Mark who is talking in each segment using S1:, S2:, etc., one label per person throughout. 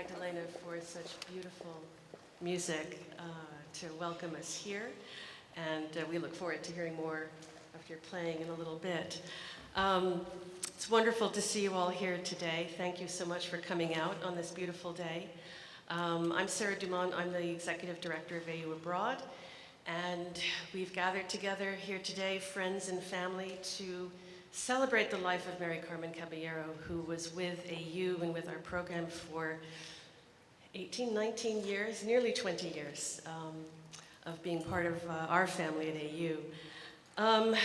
S1: Magdalena for such beautiful music to welcome us here. And we look forward to hearing more of your playing in a little bit. It's wonderful to see you all here today. Thank you so much for coming out on this beautiful day. I'm Sarah Dumont. I'm the Executive Director of AU Abroad. And we've gathered together here today, friends and family, to celebrate the life of MariCarmen Caballero, who was with AU and with our program for 18, 19 years, nearly 20 years of being part of our family at AU.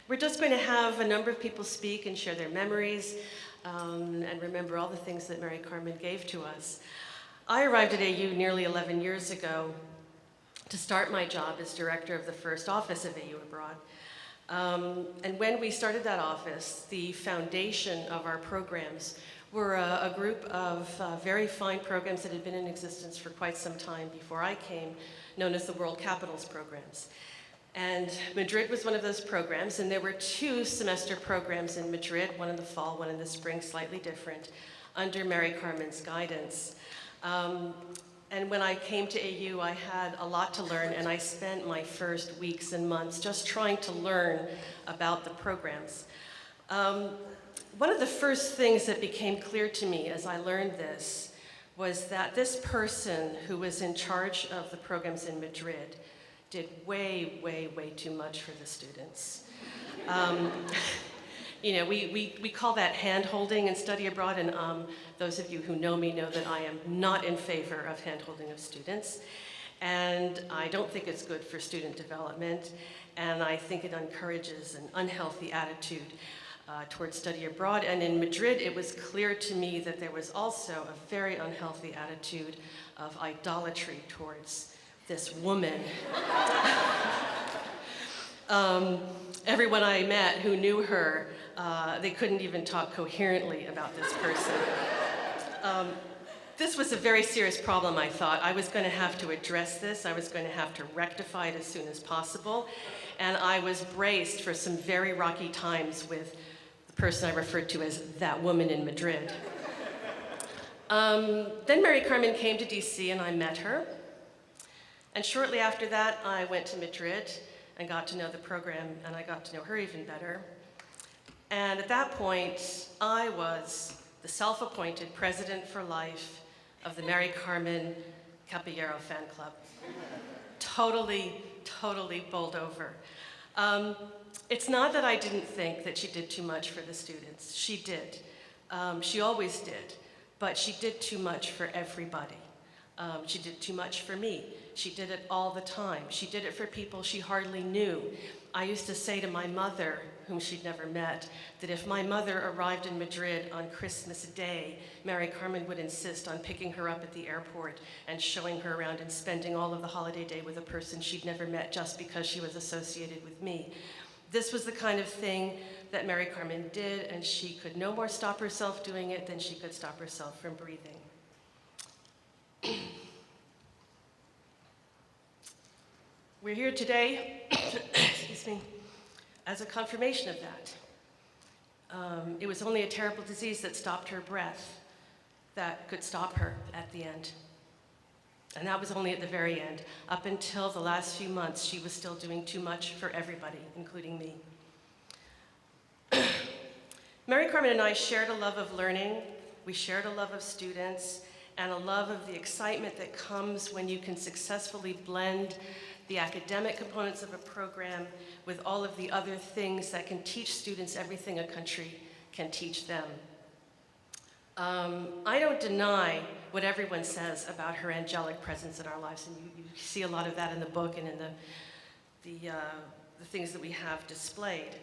S1: We're just going to have a number of people speak and share their memories and remember all the things that MariCarmen gave to us. I arrived at AU nearly 11 years ago to start my job as director of the first office of AU Abroad. And when we started that office, the foundation of our programs were a group of very fine programs that had been in existence for quite some time before I came, known as the World Capitals programs. And Madrid was one of those programs, and there were 2 semester programs in Madrid, one in the fall, one in the spring, slightly different, under MariCarmen's guidance. And when I came to AU, I had a lot to learn, and I spent my first weeks and months just trying to learn about the programs. One of the first things that became clear to me as I learned this was that this person who was in charge of the programs in Madrid did way, way, way too much for the students. You know, we call that hand-holding in study abroad, and those of you who know me know that I am not in favor of hand-holding of students. And I don't think it's good for student development, and I think it encourages an unhealthy attitude towards study abroad. And in Madrid, it was clear to me that there was also a very unhealthy attitude of idolatry towards this woman. Everyone I met who knew her, they couldn't even talk coherently about this person. This was a very serious problem, I thought. I was going to have to address this. I was going to have to rectify it as soon as possible. And I was braced for some very rocky times with the person I referred to as that woman in Madrid. Then MariCarmen came to DC and I met her. And shortly after that, I went to Madrid and got to know the program, and I got to know her even better. And at that point, I was the self-appointed president for life of the MariCarmen Caballero fan club. Totally, totally bowled over. It's not that I didn't think that she did too much for the students. She did. She always did. But she did too much for everybody. She did too much for me. She did it all the time. She did it for people she hardly knew. I used to say to my mother, whom she'd never met, that if my mother arrived in Madrid on Christmas Day, MariCarmen would insist on picking her up at the airport and showing her around and spending all of the holiday day with a person she'd never met just because she was associated with me. This was the kind of thing that MariCarmen did, and she could no more stop herself doing it than she could stop herself from breathing. We're here today, excuse me, as a confirmation of that. It was only a terrible disease that stopped her breath that could stop her at the end. And that was only at the very end. Up until the last few months, she was still doing too much for everybody, including me. MariCarmen and I shared a love of learning. We shared a love of students and a love of the excitement that comes when you can successfully blend the academic components of a program with all of the other things that can teach students everything a country can teach them. I don't deny what everyone says about her angelic presence in our lives, and you see a lot of that in the book and in the things that we have displayed.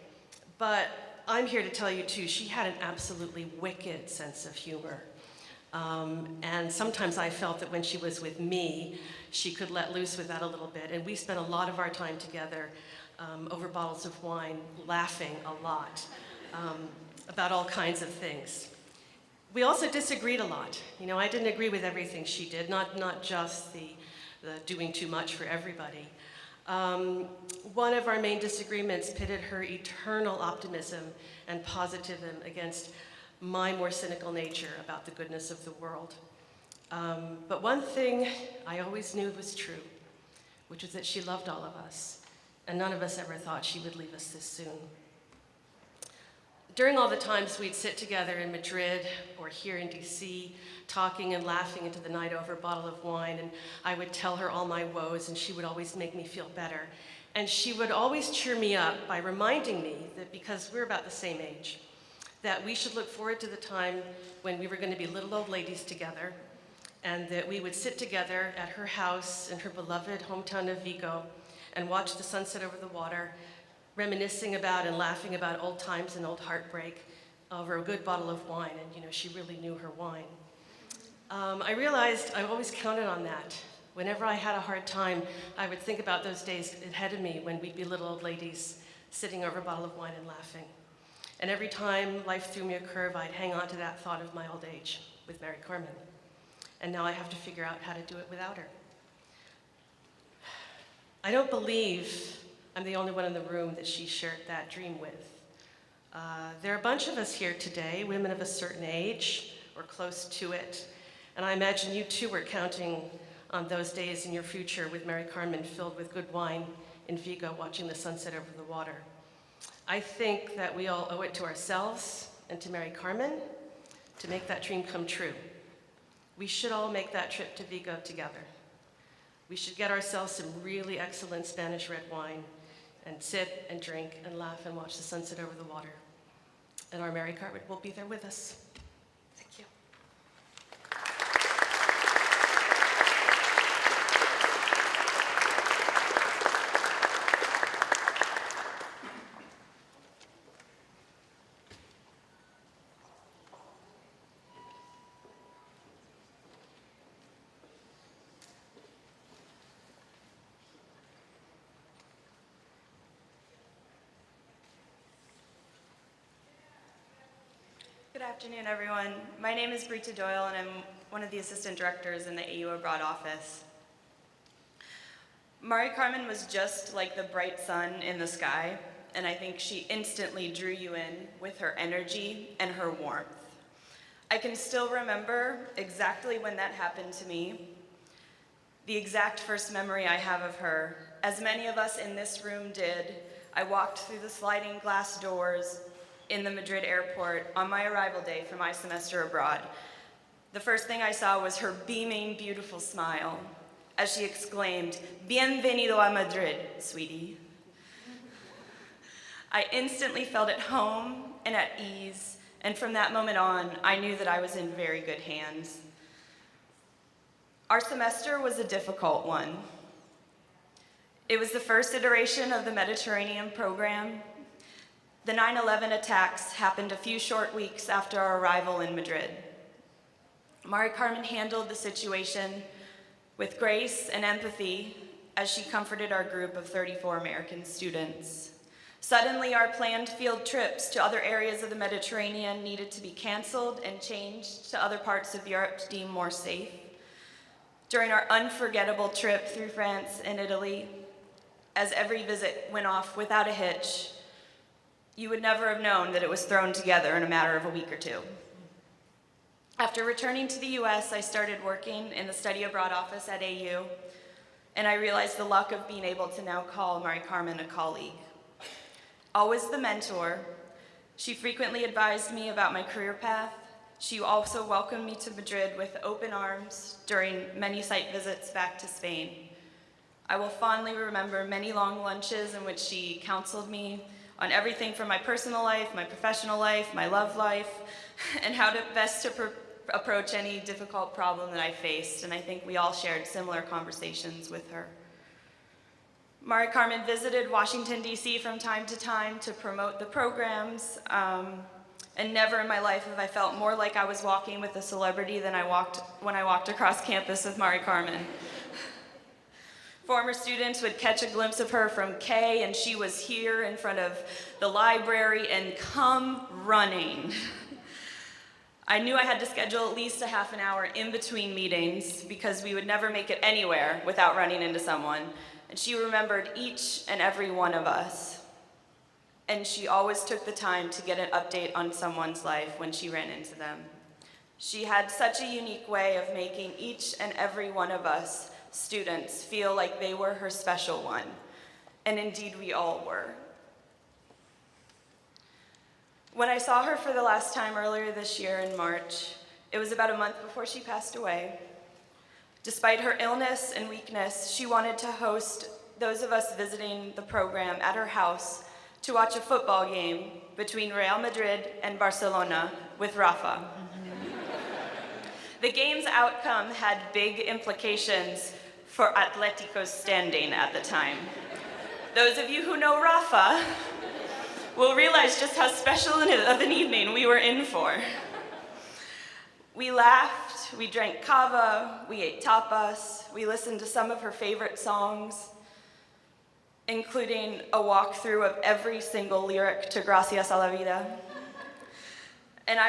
S1: But I'm here to tell you too, she had an absolutely wicked sense of humor. And sometimes I felt that when she was with me, she could let loose with that a little bit. And we spent a lot of our time together over bottles of wine, laughing a lot about all kinds of things. We also disagreed a lot. You know, I didn't agree with everything she did, not just the doing too much for everybody. One of our main disagreements pitted her eternal optimism and positivism against my more cynical nature about the goodness of the world. But one thing I always knew was true, which was that she loved all of us, and none of us ever thought she would leave us this soon. During all the times we'd sit together in Madrid or here in DC, talking and laughing into the night over a bottle of wine, and I would tell her all my woes, and she would always make me feel better. And she would always cheer me up by reminding me that because we're about the same age, that we should look forward to the time when we were going to be little old ladies together, and that we would sit together at her house in her beloved hometown of Vigo and watch the sunset over the water, reminiscing about and laughing about old times and old heartbreak over a good bottle of wine. And she really knew her wine. I realized I always counted on that. Whenever I had a hard time, I would think about those days ahead of me when we'd be little old ladies sitting over a bottle of wine and laughing. And every time life threw me a curve, I'd hang on to that thought of my old age with MariCarmen. And now I have to figure out how to do it without her. I don't believe I'm the only one in the room that she shared that dream with. There are a bunch of us here today, women of a certain age or close to it, and I imagine you too were counting on those days in your future with MariCarmen filled with good wine in Vigo watching the sunset over the water. I think that we all owe it to ourselves and to MariCarmen to make that dream come true. We should all make that trip to Vigo together. We should get ourselves some really excellent Spanish red wine and sit and drink and laugh and watch the sunset over the water. And our MariCarmen will be there with us. Thank you.
S2: Good afternoon, everyone. My name is Brita Doyle, and I'm one of the assistant directors in the AU Abroad office. MariCarmen was just like the bright sun in the sky, and I think she instantly drew you in with her energy and her warmth. I can still remember exactly when that happened to me. The exact first memory I have of her, as many of us in this room did, I walked through the sliding glass doors in the Madrid airport on my arrival day for my semester abroad. The first thing I saw was her beaming, beautiful smile as she exclaimed, "Bienvenido a Madrid, sweetie." I instantly felt at home and at ease, and from that moment on, I knew that I was in very good hands. Our semester was a difficult one. It was the first iteration of the Mediterranean program. The 9/11 attacks happened a few short weeks after our arrival in Madrid. MariCarmen handled the situation with grace and empathy as she comforted our group of 34 American students. Suddenly, our planned field trips to other areas of the Mediterranean needed to be canceled and changed to other parts of Europe deemed more safe. During our unforgettable trip through France and Italy, as every visit went off without a hitch, you would never have known that it was thrown together in a matter of a week or two. After returning to the US, I started working in the study abroad office at AU, and I realized the luck of being able to now call MariCarmen a colleague. Always the mentor, she frequently advised me about my career path. She also welcomed me to Madrid with open arms during many site visits back to Spain. I will fondly remember many long lunches in which she counseled me on everything from my personal life, my professional life, my love life, and how to best approach any difficult problem that I faced, and I think we all shared similar conversations with her. MariCarmen visited Washington, D.C. from time to promote the programs, and never in my life have I felt more like I was walking with a celebrity than when I walked across campus with MariCarmen. Former students would catch a glimpse of her from K, and she was here in front of the library and come running. I knew I had to schedule at least a half an hour in between meetings because we would never make it anywhere without running into someone. And she remembered each and every one of us. And she always took the time to get an update on someone's life when she ran into them. She had such a unique way of making each and every one of us students feel like they were her special one, and indeed we all were. When I saw her for the last time earlier this year in March, it was about a month before she passed away. Despite her illness and weakness, she wanted to host those of us visiting the program at her house to watch a football game between Real Madrid and Barcelona with Rafa. The game's outcome had big implications for Atletico's standing at the time. Those of you who know Rafa will realize just how special of an evening we were in for. We laughed, we drank cava, we ate tapas, we listened to some of her favorite songs, including a walkthrough of every single lyric to Gracias a la Vida. And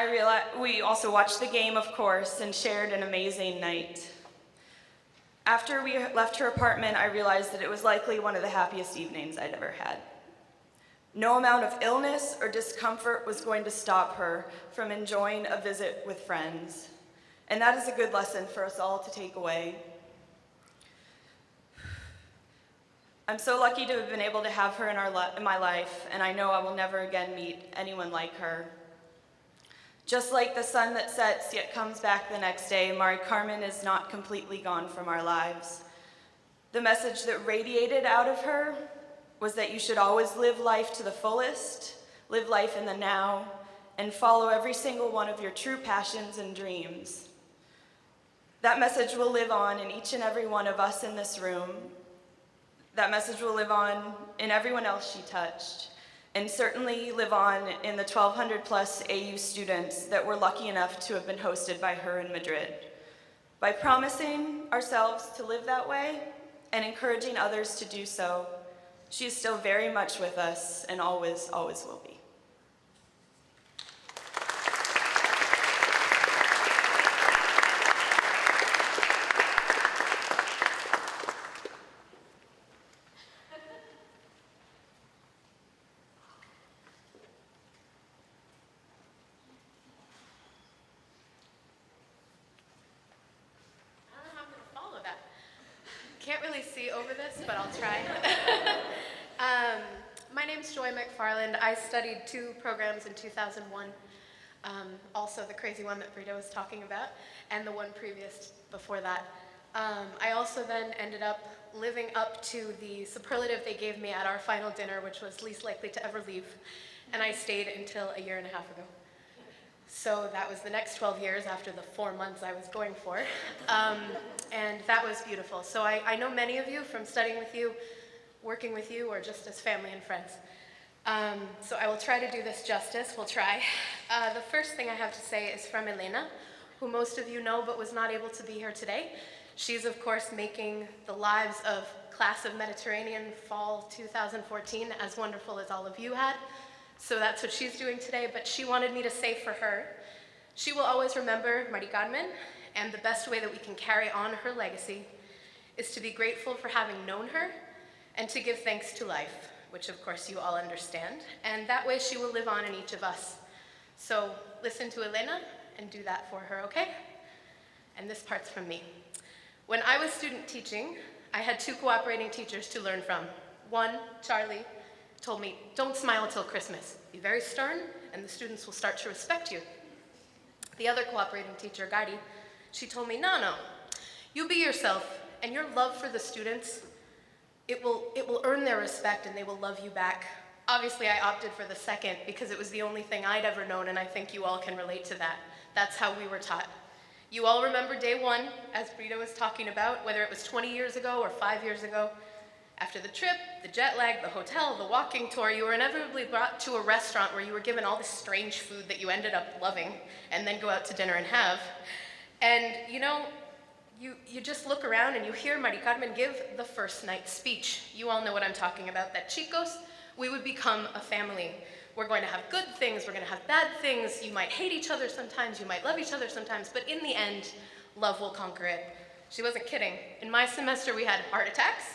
S2: we also watched the game, of course, and shared an amazing night. After we left her apartment, I realized that it was likely one of the happiest evenings I'd ever had. No amount of illness or discomfort was going to stop her from enjoying a visit with friends. And that is a good lesson for us all to take away. I'm so lucky to have been able to have her in my life, and I know I will never again meet anyone like her. Just like the sun that sets yet comes back the next day, MariCarmen is not completely gone from our lives. The message that radiated out of her was that you should always live life to the fullest, live life in the now, and follow every single one of your true passions and dreams. That message will live on in each and every one of us in this room. That message will live on in everyone else she touched, and certainly live on in the 1,200 plus AU students that were lucky enough to have been hosted by her in Madrid. By promising ourselves to live that way and encouraging others to do so, she is still very much with us and always, always will be.
S3: Can't really see over this, but I'll try. My name's Joy McFarland. I studied 2 programs in 2001, also the crazy one that Brito was talking about, and the one previous before that. I also then ended up living up to the superlative they gave me at our final dinner, which was least likely to ever leave, and I stayed until a year and a half ago. So that was the next 12 years after the 4 months I was going for. And that was beautiful. So I know many of you from studying with you, working with you, or just as family and friends. So I will try to do this justice. We'll try. The first thing I have to say is from Elena, who most of you know but was not able to be here today. She's, of course, making the lives of Class of Mediterranean Fall 2014 as wonderful as all of you had. So that's what she's doing today, but she wanted me to say for her, she will always remember MariCarmen, and the best way that we can carry on her legacy is to be grateful for having known her and to give thanks to life, which of course you all understand, and that way she will live on in each of us. So listen to Elena and do that for her, okay? And this part's from me. When I was student teaching, I had 2 cooperating teachers to learn from. One, Charlie, told me, don't smile till Christmas. Be very stern, and the students will start to respect you. The other cooperating teacher, Gadi, she told me, no, you be yourself, and your love for the students, it will earn their respect, and they will love you back. Obviously, I opted for the second because it was the only thing I'd ever known, and I think you all can relate to that. That's how we were taught. You all remember day 1, as Brito was talking about, whether it was 20 years ago or 5 years ago. After the trip, the jet lag, the hotel, the walking tour, you were inevitably brought to a restaurant where you were given all this strange food that you ended up loving and then go out to dinner and have. And you know, you just look around and you hear MariCarmen give the first night speech. You all know what I'm talking about, that chicos, we would become a family. We're going to have good things, we're going to have bad things. You might hate each other sometimes, you might love each other sometimes, but in the end, love will conquer it. She wasn't kidding. In my semester, we had heart attacks.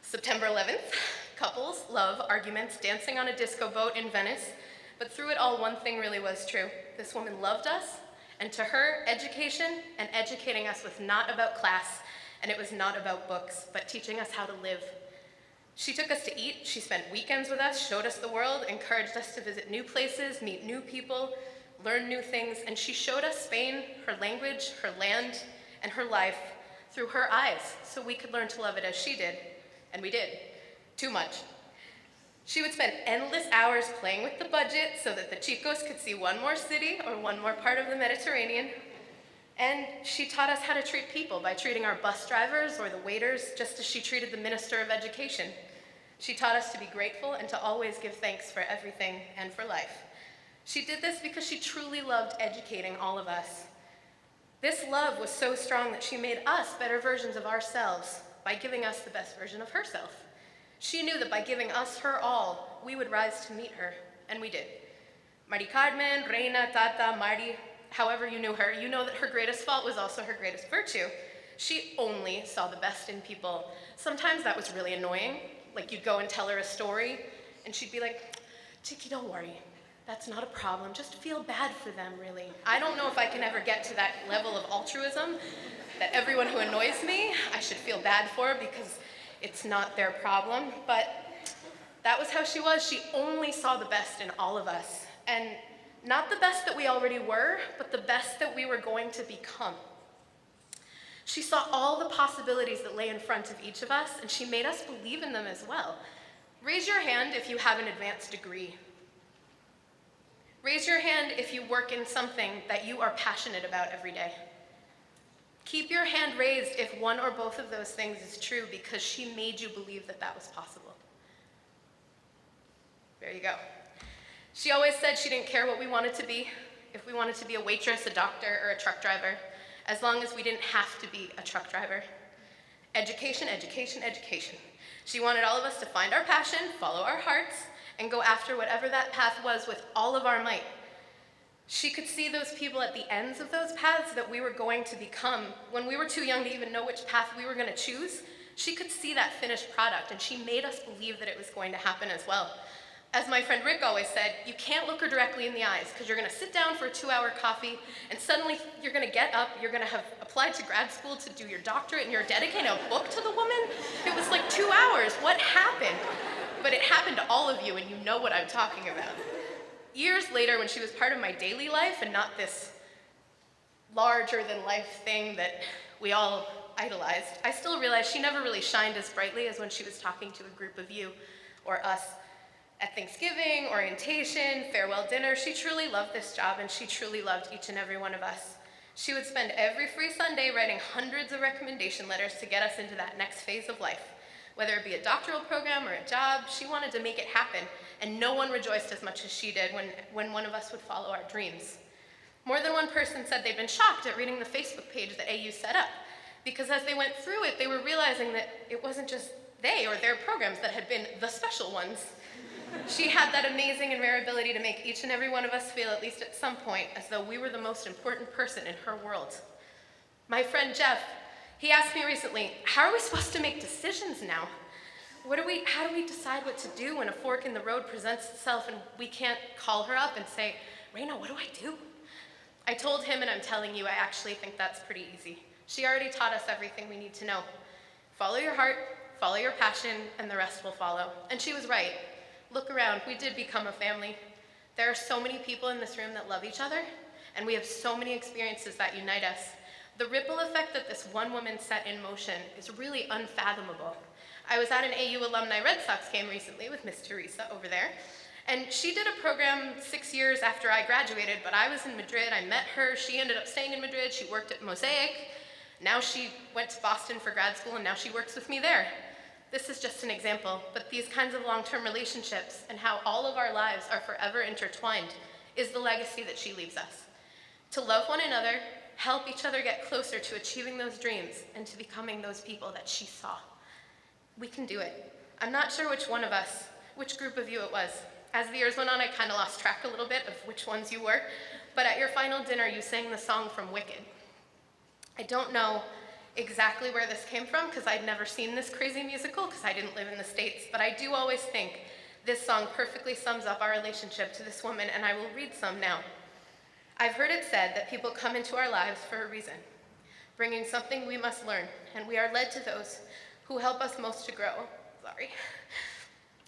S3: September 11th, couples, love, arguments, dancing on a disco boat in Venice. But through it all, one thing really was true. This woman loved us, And to her, education and educating us was not about class, and it was not about books, but teaching us how to live. She took us to eat, she spent weekends with us, showed us the world, encouraged us to visit new places, meet new people, learn new things, and she showed us Spain, her language, her land, and her life through her eyes, so we could learn to love it as she did, and we did, too much. She would spend endless hours playing with the budget so that the chicos could see one more city or one more part of the Mediterranean. And she taught us how to treat people by treating our bus drivers or the waiters just as she treated the Minister of Education. She taught us to be grateful and to always give thanks for everything and for life. She did this because she truly loved educating all of us. This love was so strong that she made us better versions of ourselves by giving us the best version of herself. She knew that by giving us her all, we would rise to meet her, and we did. MariCarmen, Reina, Tata, Mari, however you knew her, you know that her greatest fault was also her greatest virtue. She only saw the best in people. Sometimes that was really annoying. Like you'd go and tell her a story, and she'd be like, Chicky, don't worry. That's not a problem. Just feel bad for them, really. I don't know if I can ever get to that level of altruism, that everyone who annoys me, I should feel bad for because it's not their problem, but that was how she was. She only saw the best in all of us, and not the best that we already were, but the best that we were going to become. She saw all the possibilities that lay in front of each of us, and she made us believe in them as well. Raise your hand if you have an advanced degree. Raise your hand if you work in something that you are passionate about every day. Keep your hand raised if one or both of those things is true because she made you believe that that was possible. There you go. She always said she didn't care what we wanted to be, if we wanted to be a waitress, a doctor, or a truck driver, as long as we didn't have to be a truck driver. Education, education, education. She wanted all of us to find our passion, follow our hearts, and go after whatever that path was with all of our might. She could see those people at the ends of those paths that we were going to become. When we were too young to even know which path we were going to choose, she could see that finished product, and she made us believe that it was going to happen as well. As my friend Rick always said, you can't look her directly in the eyes because you're going to sit down for a 2-hour coffee, and suddenly you're going to get up, you're going to have applied to grad school to do your doctorate, and you're dedicating a book to the woman. It was like 2 hours. What happened? But it happened to all of you, and you know what I'm talking about. Years later, when she was part of my daily life and not this larger-than-life thing that we all idolized, I still realized she never really shined as brightly as when she was talking to a group of you or us at Thanksgiving, orientation, farewell dinner. She truly loved this job, and she truly loved each and every one of us. She would spend every free Sunday writing hundreds of recommendation letters to get us into that next phase of life. Whether it be a doctoral program or a job, she wanted to make it happen, and no one rejoiced as much as she did when one of us would follow our dreams. More than one person said they'd been shocked at reading the Facebook page that AU set up, because as they went through it, they were realizing that it wasn't just they or their programs that had been the special ones. She had that amazing and rare ability to make each and every one of us feel, at least at some point, as though we were the most important person in her world. My friend Jeff, he asked me recently, how are we supposed to make decisions now? How do we decide what to do when a fork in the road presents itself and we can't call her up and say, Reina, what do I do? I told him, and I'm telling you, I actually think that's pretty easy. She already taught us everything we need to know. Follow your heart, follow your passion, and the rest will follow. And she was right. Look around, we did become a family. There are so many people in this room that love each other, and we have so many experiences that unite us. The ripple effect that this one woman set in motion is really unfathomable. I was at an AU Alumni Red Sox game recently with Miss Teresa over there, and she did a program 6 years after I graduated, but I was in Madrid, I met her, she ended up staying in Madrid, she worked at Mosaic, now she went to Boston for grad school, and now she works with me there. This is just an example, but these kinds of long-term relationships and how all of our lives are forever intertwined is the legacy that she leaves us. To love one another, help each other get closer to achieving those dreams and to becoming those people that she saw. We can do it. I'm not sure which one of us, which group of you it was. As the years went on, I kind of lost track a little bit of which ones you were, but at your final dinner, you sang the song from Wicked. I don't know exactly where this came from because I'd never seen this crazy musical because I didn't live in the States, but I do always think this song perfectly sums up our relationship to this woman, and I will read some now. I've heard it said that people come into our lives for a reason, bringing something we must learn, and we are led to those who help us most to grow.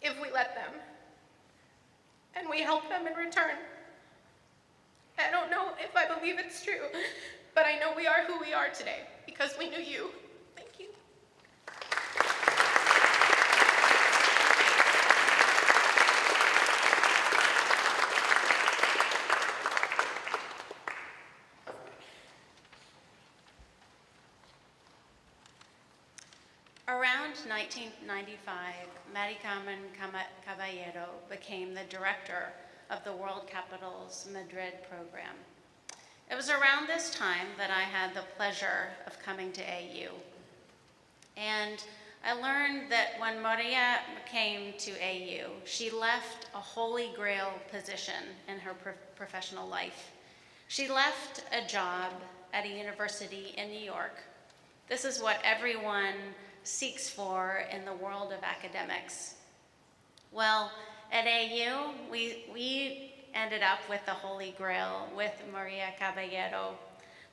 S3: If we let them, and we help them in return. I don't know if I believe it's true, but I know we are who we are today because we knew you. Thank you.
S4: Around 1995, MariCarmen Caballero became the director of the World Capital's Madrid program. It was around this time that I had the pleasure of coming to AU. And I learned that when Maria came to AU, she left a holy grail position in her professional life. She left a job at a university in New York. This is what everyone seeks for in the world of academics. Well, at AU, we ended up with the Holy Grail with Maria Caballero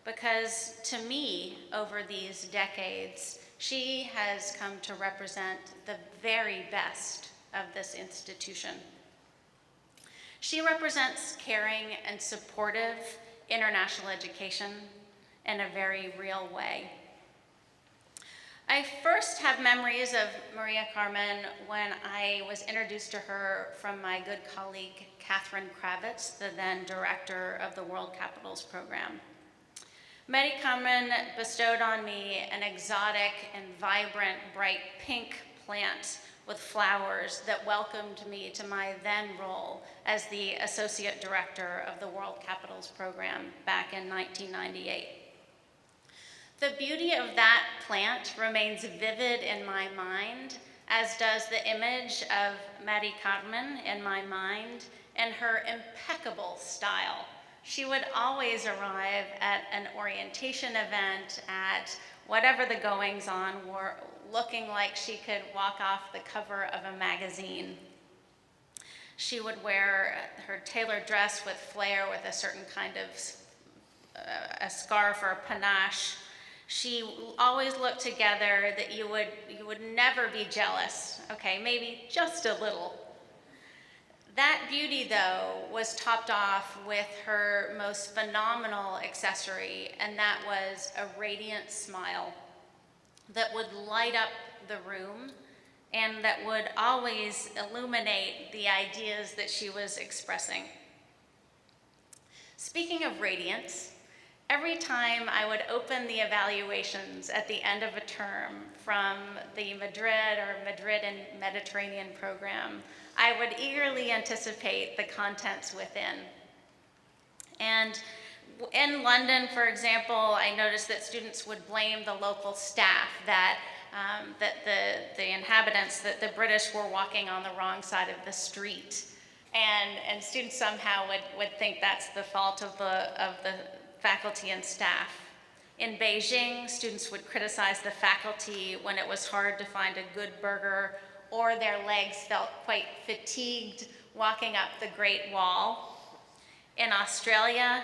S4: because to me, over these decades, she has come to represent the very best of this institution. She represents caring and supportive international education in a very real way. I first have memories of MariCarmen when I was introduced to her from my good colleague, Catherine Kravitz, the then director of the World Capitals program. MariCarmen bestowed on me an exotic and vibrant, bright pink plant with flowers that welcomed me to my then role as the associate director of the World Capitals program back in 1998. The beauty of that plant remains vivid in my mind, as does the image of MariCarmen in my mind and her impeccable style. She would always arrive at an orientation event, at whatever the goings-on were, looking like she could walk off the cover of a magazine. She would wear her tailored dress with flair with a certain kind of a scarf or a panache. She always looked together that you would never be jealous. Okay, maybe just a little. That beauty, though, was topped off with her most phenomenal accessory, and that was a radiant smile that would light up the room and that would always illuminate the ideas that she was expressing. Speaking of radiance, every time I would open the evaluations at the end of a term from the Madrid and Mediterranean program, I would eagerly anticipate the contents within. And in London, for example, I noticed that students would blame the local staff that the inhabitants, that the British were walking on the wrong side of the street. And students somehow would think that's the fault of the faculty and staff. In Beijing, students would criticize the faculty when it was hard to find a good burger or their legs felt quite fatigued walking up the Great Wall. In Australia,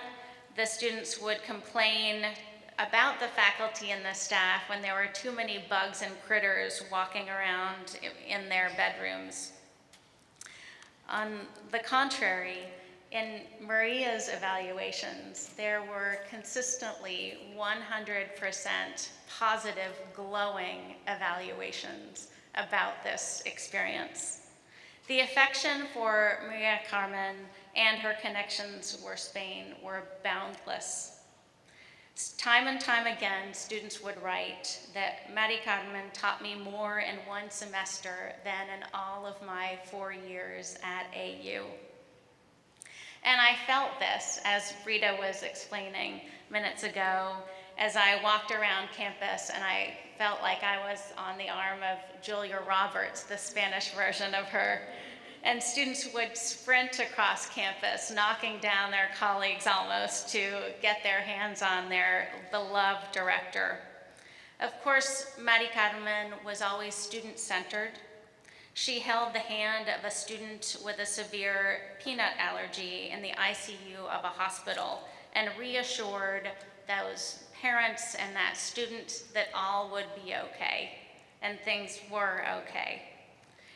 S4: the students would complain about the faculty and the staff when there were too many bugs and critters walking around in their bedrooms. On the contrary, in Maria's evaluations, there were consistently 100% positive, glowing evaluations about this experience. The affection for MariCarmen and her connections with Spain were boundless. Time and time again, students would write that MariCarmen taught me more in one semester than in all of my 4 years at AU. And I felt this, as Rita was explaining minutes ago, as I walked around campus and I felt like I was on the arm of Julia Roberts, the Spanish version of her. And students would sprint across campus, knocking down their colleagues almost to get their hands on their beloved director. Of course, MariCarmen was always student-centered. She held the hand of a student with a severe peanut allergy in the ICU of a hospital and reassured those parents and that student that all would be okay, and things were okay.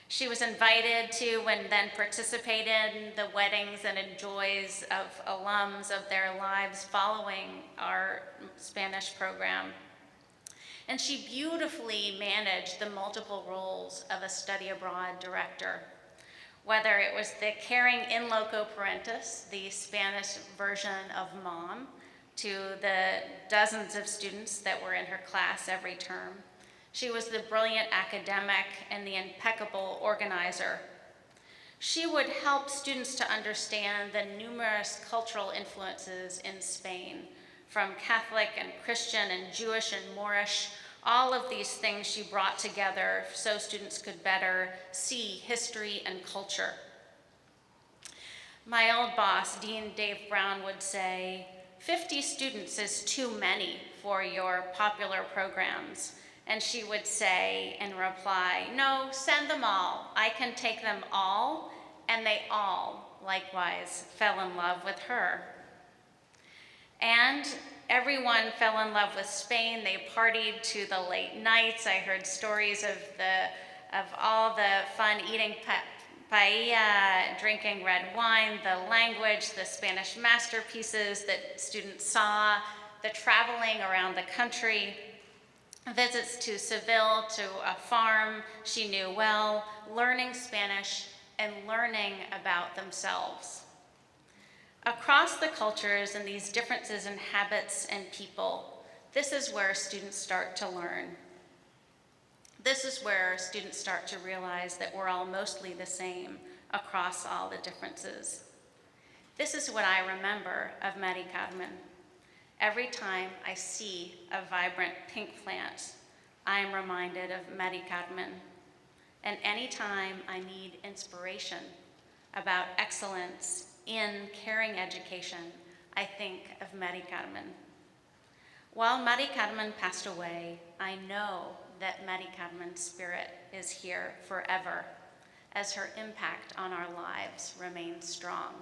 S4: She was invited to and then participated in the weddings and joys of alums of their lives following our Spanish program. And she beautifully managed the multiple roles of a study abroad director, whether it was the caring in loco parentis, the Spanish version of mom, to the dozens of students that were in her class every term. She was the brilliant academic and the impeccable organizer. She would help students to understand the numerous cultural influences in Spain, from Catholic and Christian and Jewish and Moorish. All of these things she brought together so students could better see history and culture. My old boss, Dean Dave Brown, would say, 50 students is too many for your popular programs. And she would say in reply, no, send them all. I can take them all. And they all, likewise, fell in love with her. And everyone fell in love with Spain. They partied to the late nights. I heard stories of all the fun eating paella, drinking red wine, the language, the Spanish masterpieces that students saw, the traveling around the country, visits to Seville, to a farm she knew well, learning Spanish and learning about themselves. Across the cultures and these differences in habits and people, this is where students start to learn. This is where students start to realize that we're all mostly the same across all the differences. This is what I remember of MariCarmen. Every time I see a vibrant pink plant, I am reminded of MariCarmen. And anytime I need inspiration about excellence in caring education, I think of MariCarmen. While MariCarmen passed away, I know that MariCarmen's spirit is here forever, as her impact on our lives remains strong.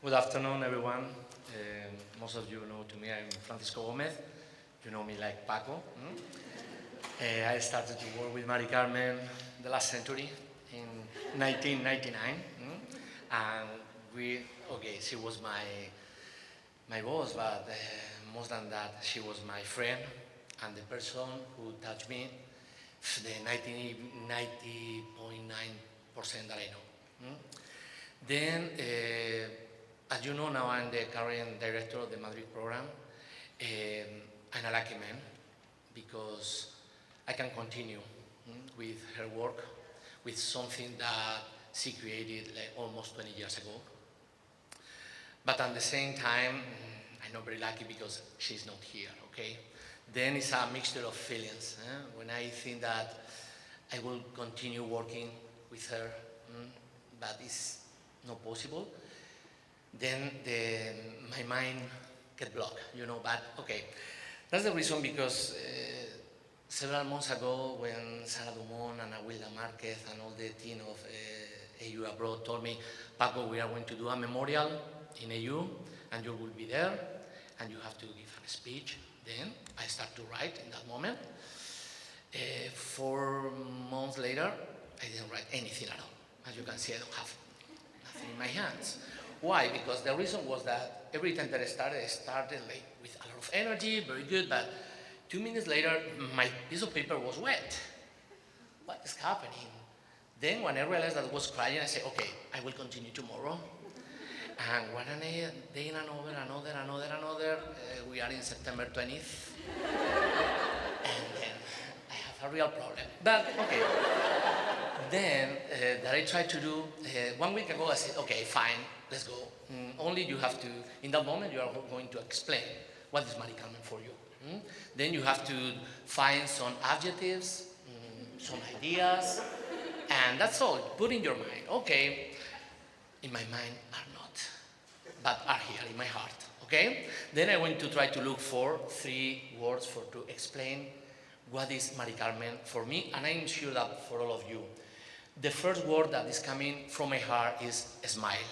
S5: Good afternoon, everyone. Most of you know to me, I'm Francisco Gomez. You know me like Paco. I started to work with MariCarmen the last century in 1999. And she was my boss, but more than that, she was my friend and the person who touched me the 90.9% that I know. Then, as you know now, I'm the current director of the Madrid program. I'm a lucky man because I can continue with her work, with something that she created like almost 20 years ago. But at the same time, I'm not very lucky because she's not here, okay? Then it's a mixture of feelings. When I think that I will continue working with her, but it's not possible, then my mind get blocked, but okay. That's the reason because several months ago when Sara Dumont and Awilda Marquez and all the team of AU Abroad told me, Paco, we are going to do a memorial in AU and you will be there and you have to give a speech. Then I start to write in that moment. 4 months later, I didn't write anything at all. As you can see, I don't have nothing in my hands. Why? Because the reason was that every time that I started like with a lot of energy, very good, but 2 minutes later, my piece of paper was wet. What is happening? Then when I realized that I was crying, I said, okay, I will continue tomorrow. And one day, another, we are in September 20th. And then I have a real problem. But, okay. Then, that I tried to do, 1 week ago, I said, okay, fine, let's go. Only you have to, in that moment, you are going to explain what is MariCarmen for you. Then you have to find some adjectives, some ideas, and that's all. Put in your mind, okay, in my mind are not, but are here in my heart, okay? Then I went to try to look for 3 words to explain what is MariCarmen for me, and I'm sure that for all of you. The first word that is coming from my heart is smile.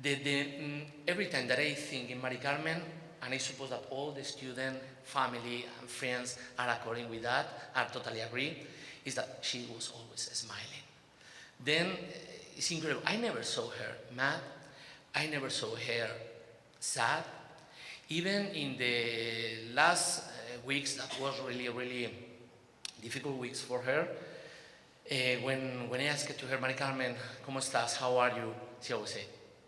S5: Every time that I think in MariCarmen, and I suppose that all the student, family, and friends are according with that, are totally agree, is that she was always smiling. Then it's incredible. I never saw her mad. I never saw her sad. Even in the last weeks, that was really, really difficult weeks for her. When I asked to her, MariCarmen, ¿cómo estás? How are you? She always said,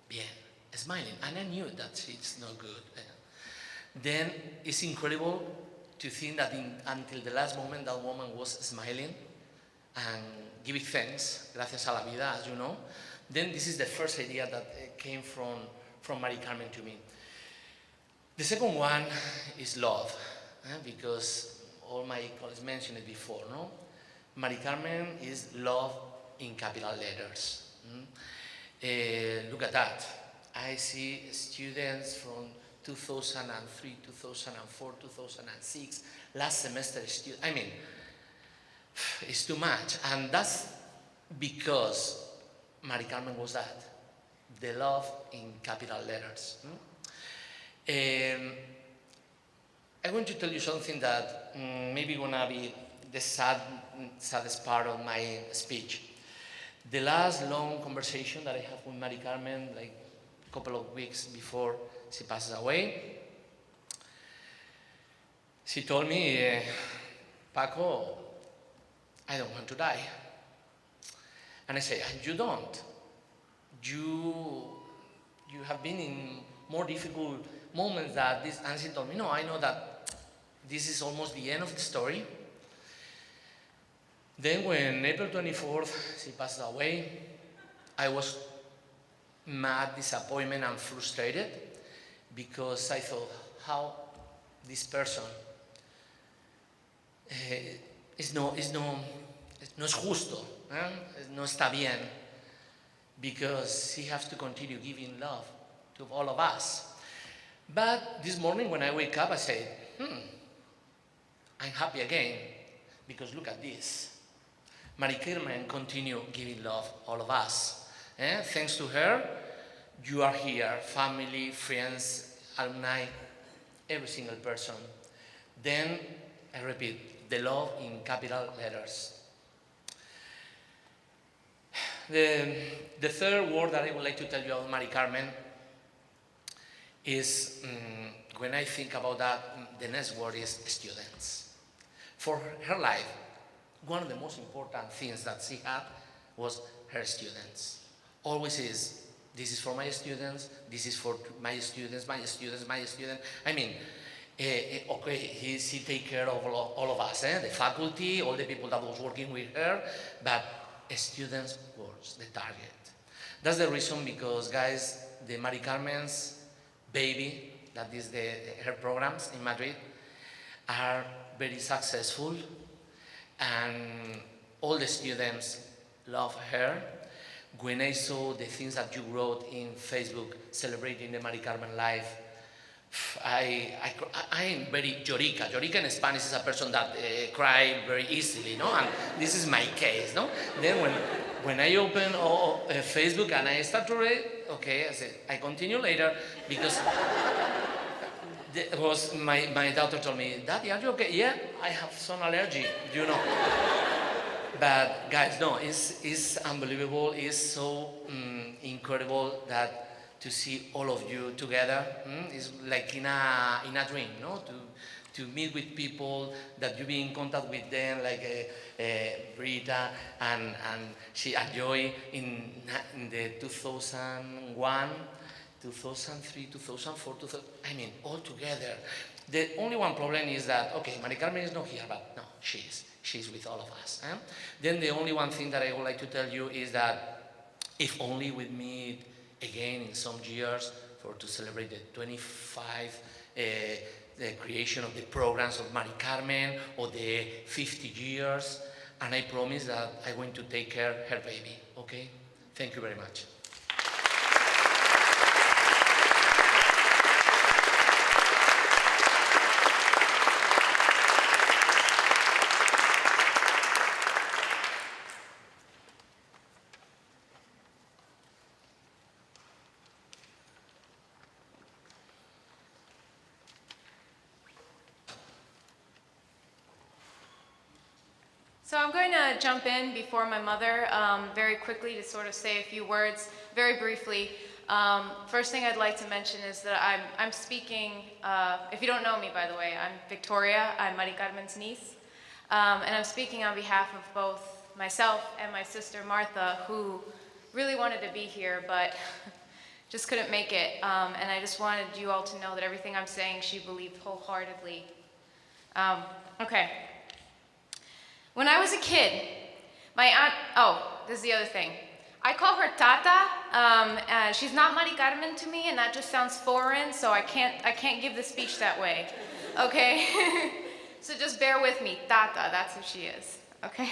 S5: bien, smiling. And I knew that she's not good. Then it's incredible to think that until the last moment, that woman was smiling and giving thanks, gracias a la vida, as you know. Then this is the first idea that came from MariCarmen to me. The second one is love, because all my colleagues mentioned it before, no? MariCarmen is love in capital letters. Look at that. I see students from 2003, 2004, 2006, last semester students. I mean, it's too much. And that's because MariCarmen was that. The love in capital letters. I want to tell you something that maybe gonna be the saddest part of my speech. The last long conversation that I have with MariCarmen, like a couple of weeks before she passes away, she told me, Paco, I don't want to die. And I say, and you don't. You have been in more difficult moments than this. And she told me, no, I know that this is almost the end of the story. Then when April 24th, she passed away, I was mad, disappointed, and frustrated because I thought, how this person no es justo, no está bien, because she has to continue giving love to all of us. But this morning when I wake up, I say, I'm happy again, because look at this. MariCarmen continue giving love all of us. Thanks to her, you are here, family, friends, alumni, every single person. Then, I repeat, the love in capital letters. The third word that I would like to tell you about MariCarmen is, when I think about that, the next word is students. For her life, one of the most important things that she had was her students. Always is, this is for my students, this is for my students, my students, my students. I mean, okay, she take care of all of us, the faculty, all the people that was working with her, but students was the target. That's the reason because, guys, the MariCarmen's baby, that is her programs in Madrid, are very successful, and all the students love her. When I saw the things that you wrote in Facebook celebrating the MariCarmen life, I am very llorica. Llorica in Spanish is a person that cry very easily, no? And this is my case, no? Then when I open Facebook and I start to read, okay, I said, I continue later because my daughter told me, Daddy, are you okay? Yeah, I have some allergy, you know. But guys, no, it's unbelievable. It's so incredible that to see all of you together. It's like in a dream, no? To meet with people that you be in contact with them, like Rita and Joy in the 2001, 2003, 2004, 2000. I mean, all together. The only one problem is that, okay, MariCarmen is not here, but no, she's with all of us. Then the only one thing that I would like to tell you is that if only we meet again in some years to celebrate the 25 the creation of the programs of MariCarmen or the 50 years, and I promise that I'm going to take care of her baby, okay? Thank you very much.
S3: So I'm going to jump in before my mother very quickly to sort of say a few words, very briefly. First thing I'd like to mention is that I'm speaking, if you don't know me, by the way, I'm Victoria, I'm MariCarmen's niece, and I'm speaking on behalf of both myself and my sister Martha, who really wanted to be here, but just couldn't make it. And I just wanted you all to know that everything I'm saying, she believed wholeheartedly. Okay. When I was a kid, my aunt, this is the other thing. I call her Tata. She's not MariCarmen to me, and that just sounds foreign, so I can't give the speech that way, okay? So just bear with me, Tata, that's who she is, okay?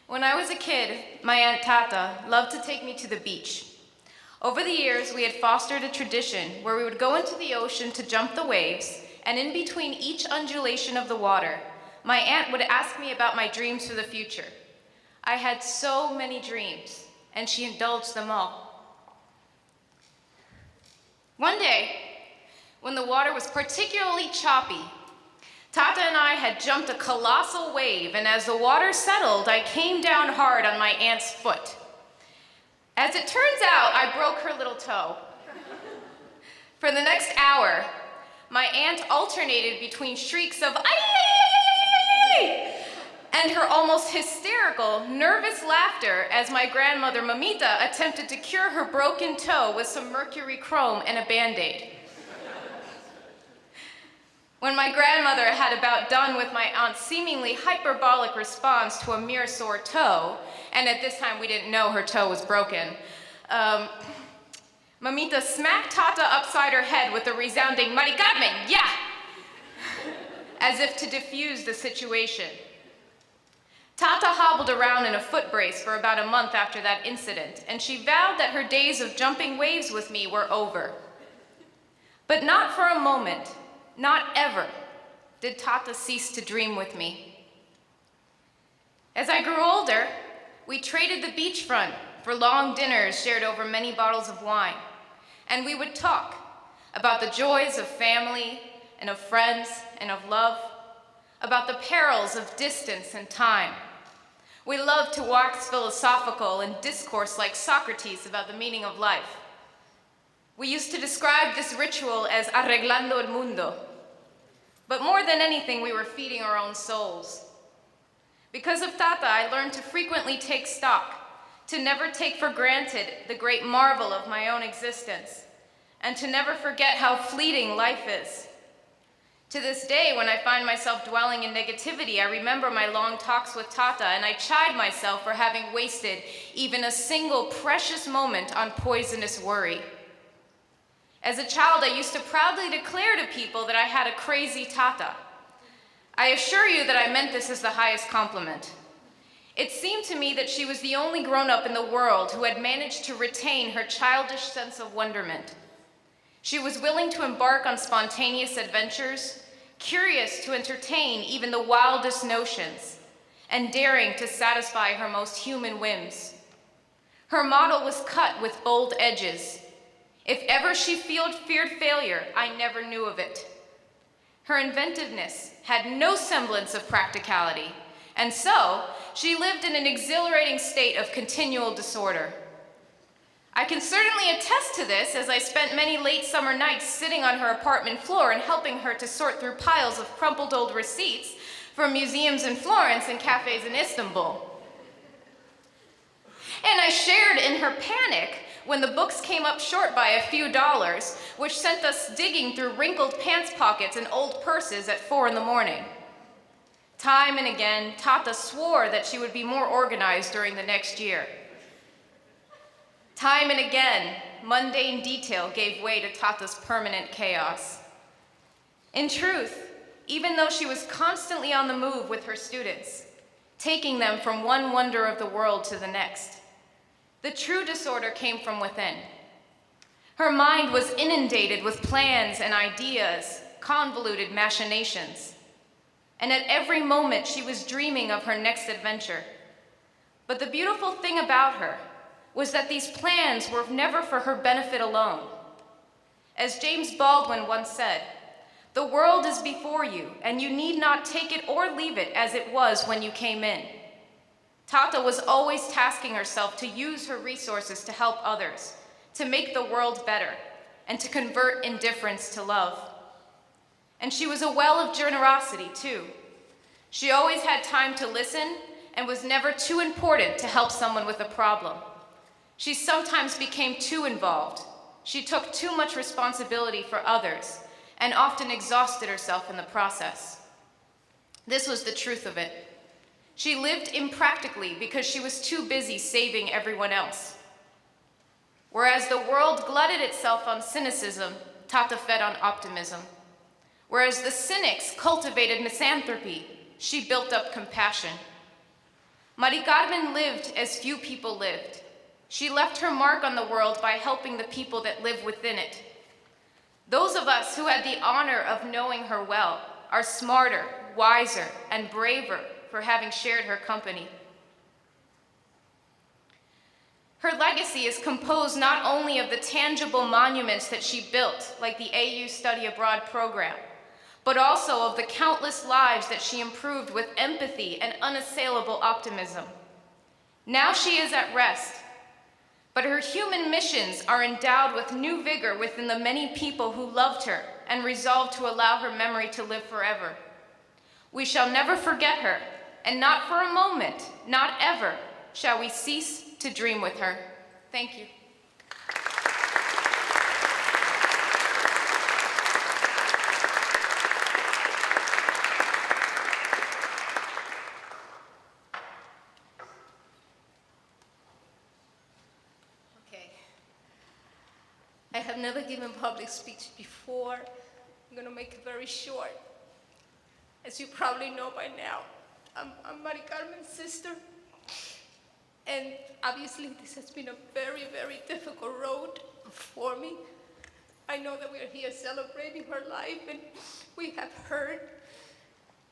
S3: When I was a kid, my Aunt Tata loved to take me to the beach. Over the years, we had fostered a tradition where we would go into the ocean to jump the waves, and in between each undulation of the water, my aunt would ask me about my dreams for the future. I had so many dreams, and she indulged them all. One day, when the water was particularly choppy, Tata and I had jumped a colossal wave, and as the water settled, I came down hard on my aunt's foot. As it turns out, I broke her little toe. For the next hour, my aunt alternated between shrieks of "Ay!" and her almost hysterical, nervous laughter as my grandmother Mamita attempted to cure her broken toe with some mercury chrome and a Band-Aid. When my grandmother had about done with my aunt's seemingly hyperbolic response to a mere sore toe, and at this time we didn't know her toe was broken, Mamita smacked Tata upside her head with a resounding "MariCarmen, yeah!" as if to diffuse the situation. Tata hobbled around in a foot brace for about a month after that incident, and she vowed that her days of jumping waves with me were over. But not for a moment, not ever, did Tata cease to dream with me. As I grew older, we traded the beachfront for long dinners shared over many bottles of wine.
S2: and we would talk about the joys of family and of friends and of love, about the perils of distance and time. We loved to wax philosophical and discourse like Socrates about the meaning of life. We used to describe this ritual as arreglando el mundo. But more than anything, we were feeding our own souls. Because of Tata, I learned to frequently take stock, to never take for granted the great marvel of my own existence, and to never forget how fleeting life is. To this day, when I find myself dwelling in negativity, I remember my long talks with Tata, and I chide myself for having wasted even a single precious moment on poisonous worry. As a child, I used to proudly declare to people that I had a crazy Tata. I assure you that I meant this as the highest compliment. It seemed to me that she was the only grown-up in the world who had managed to retain her childish sense of wonderment. She was willing to embark on spontaneous adventures, curious to entertain even the wildest notions, and daring to satisfy her most human whims. Her model was cut with bold edges. If ever she feared failure, I never knew of it. Her inventiveness had no semblance of practicality, and so she lived in an exhilarating state of continual disorder. I can certainly attest to this, as I spent many late summer nights sitting on her apartment floor and helping her to sort through piles of crumpled old receipts from museums in Florence and cafes in Istanbul. And I shared in her panic when the books came up short by a few dollars, which sent us digging through wrinkled pants pockets and old purses at 4 in the morning. Time and again, Tata swore that she would be more organized during the next year. Time and again, mundane detail gave way to Tata's permanent chaos. In truth, even though she was constantly on the move with her students, taking them from one wonder of the world to the next, the true disorder came from within. Her mind was inundated with plans and ideas, convoluted machinations. And at every moment, she was dreaming of her next adventure. But the beautiful thing about her was that these plans were never for her benefit alone. As James Baldwin once said, "The world is before you, and you need not take it or leave it as it was when you came in." Tata was always tasking herself to use her resources to help others, to make the world better, and to convert indifference to love. And she was a well of generosity, too. She always had time to listen and was never too important to help someone with a problem. She sometimes became too involved. She took too much responsibility for others and often exhausted herself in the process. This was the truth of it. She lived impractically because she was too busy saving everyone else. Whereas the world glutted itself on cynicism, Tata fed on optimism. Whereas the cynics cultivated misanthropy, she built up compassion. MariCarmen lived as few people lived. She left her mark on the world by helping the people that live within it. Those of us who had the honor of knowing her well are smarter, wiser, and braver for having shared her company. Her legacy is composed not only of the tangible monuments that she built, like the AU Study Abroad program, but also of the countless lives that she improved with empathy and unassailable optimism. Now she is at rest, but her human missions are endowed with new vigor within the many people who loved her and resolved to allow her memory to live forever. We shall never forget her, and not for a moment, not ever, shall we cease to dream with her. Thank you.
S6: I have never given public speech before. I'm going to make it very short. As you probably know by now, I'm MariCarmen's sister. And obviously this has been a very, very difficult road for me. I know that we are here celebrating her life, and we have heard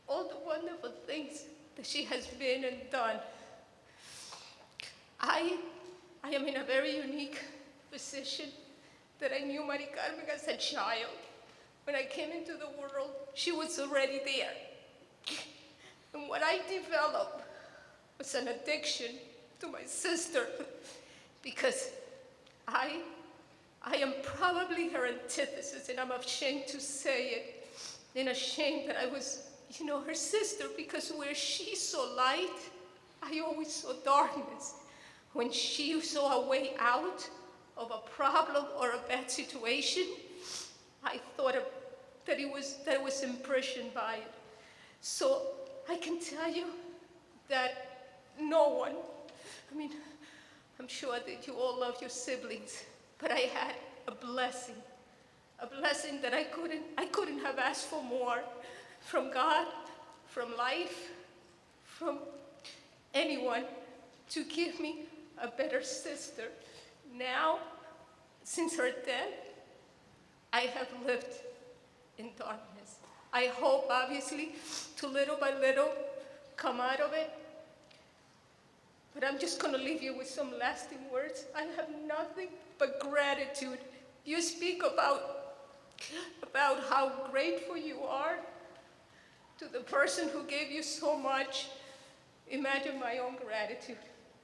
S6: all the wonderful things that she has been and done. I am in a very unique position that I knew MariCarmen as a child. When I came into the world, she was already there. And what I developed was an addiction to my sister, because I am probably her antithesis, and I'm ashamed to say it, and ashamed that I was, her sister, because where she saw light, I always saw darkness. When she saw a way out of a problem or a bad situation, I thought that it was impressioned by it. So I can tell you that no one, I'm sure that you all love your siblings, but I had a blessing that I couldn't have asked for more from God, from life, from anyone, to give me a better sister. Now, since her death, I have lived in darkness. I hope, obviously, to little by little come out of it. But I'm just going to leave you with some lasting words. I have nothing but gratitude. You speak about how grateful you are to the person who gave you so much. Imagine my own gratitude.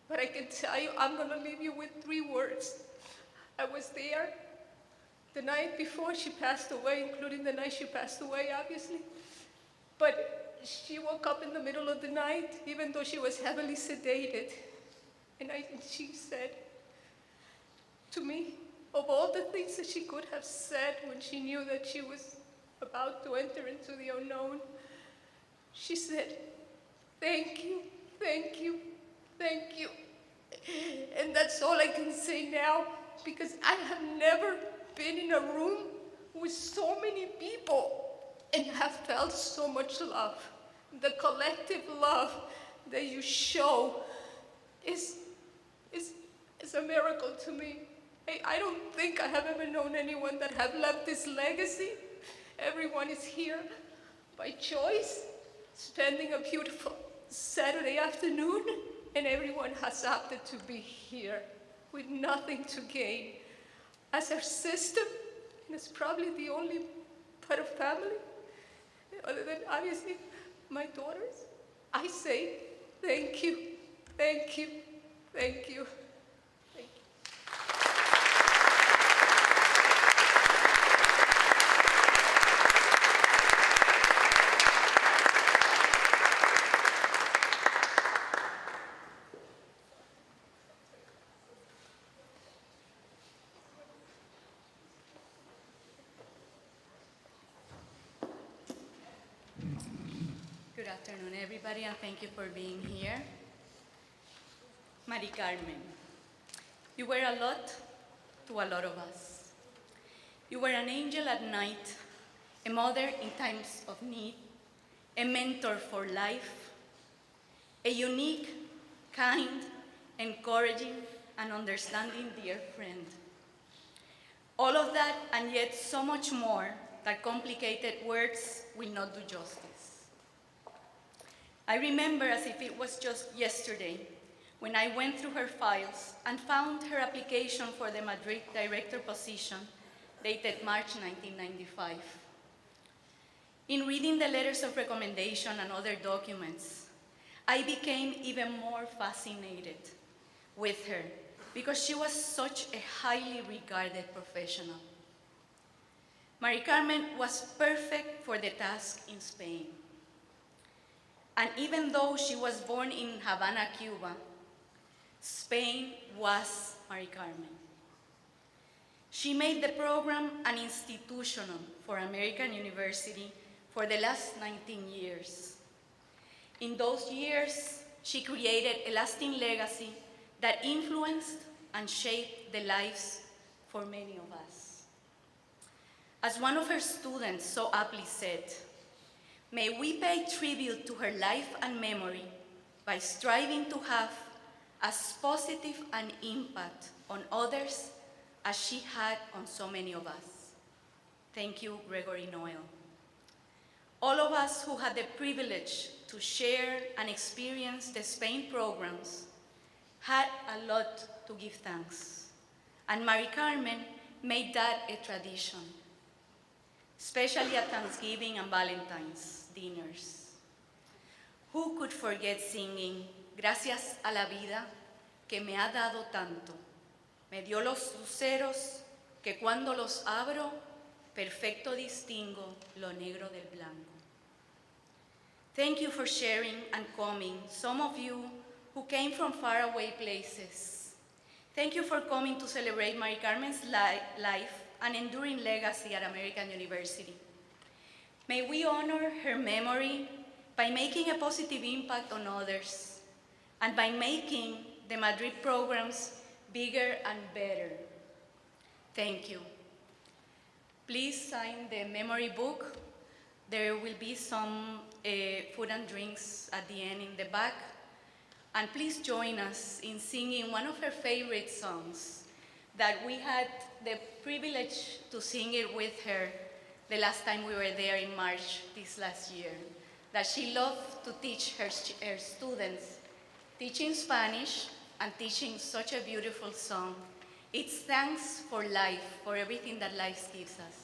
S6: But I can tell you, I'm going to leave you with 3 words. I was there the night before she passed away, including the night she passed away, obviously. But she woke up in the middle of the night, even though she was heavily sedated. And she said to me, of all the things that she could have said when she knew that she was about to enter into the unknown, she said, "Thank you, thank you, thank you." And that's all I can say now, because I have never been in a room with so many people and have felt so much love. The collective love that you show is a miracle to me. I don't think I have ever known anyone that have left this legacy. Everyone is here by choice, spending a beautiful Saturday afternoon, and everyone has opted to be here with nothing to gain. As her sister, and it's probably the only part of family, other than obviously my daughters, I say thank you, thank you, thank you. Thank you.
S7: Good afternoon, everybody, and thank you for being here. MariCarmen, you were a lot to a lot of us. You were an angel at night, a mother in times of need, a mentor for life, a unique, kind, encouraging, and understanding dear friend. All of that, and yet so much more, that complicated words will not do justice. I remember as if it was just yesterday when I went through her files and found her application for the Madrid director position dated March 1995. In reading the letters of recommendation and other documents, I became even more fascinated with her because she was such a highly regarded professional. MariCarmen was perfect for the task in Spain. And even though she was born in Havana, Cuba, Spain was MariCarmen. She made the program an institutional for American University for the last 19 years. In those years, she created a lasting legacy that influenced and shaped the lives for many of us. As one of her students so aptly said, may we pay tribute to her life and memory by striving to have as positive an impact on others as she had on so many of us. Thank you, Gregory Noel. All of us who had the privilege to share and experience the Spain programs had a lot to give thanks. And MariCarmen made that a tradition, especially at Thanksgiving and Valentine's dinners. Who could forget singing, gracias a la vida que me ha dado tanto? Me dio los luceros que cuando los abro, perfecto distingo lo negro del blanco. Thank you for sharing and coming, some of you who came from faraway places. Thank you for coming to celebrate MariCarmen's life and enduring legacy at American University. May we honor her memory by making a positive impact on others and by making the Madrid programs bigger and better. Thank you. Please sign the memory book. There will be some food and drinks at the end in the back. And please join us in singing one of her favorite songs that we had the privilege to sing it with her the last time we were there in March this last year, that she loved to teach her students, teaching Spanish and teaching such a beautiful song. It's thanks for life, for everything that life gives us.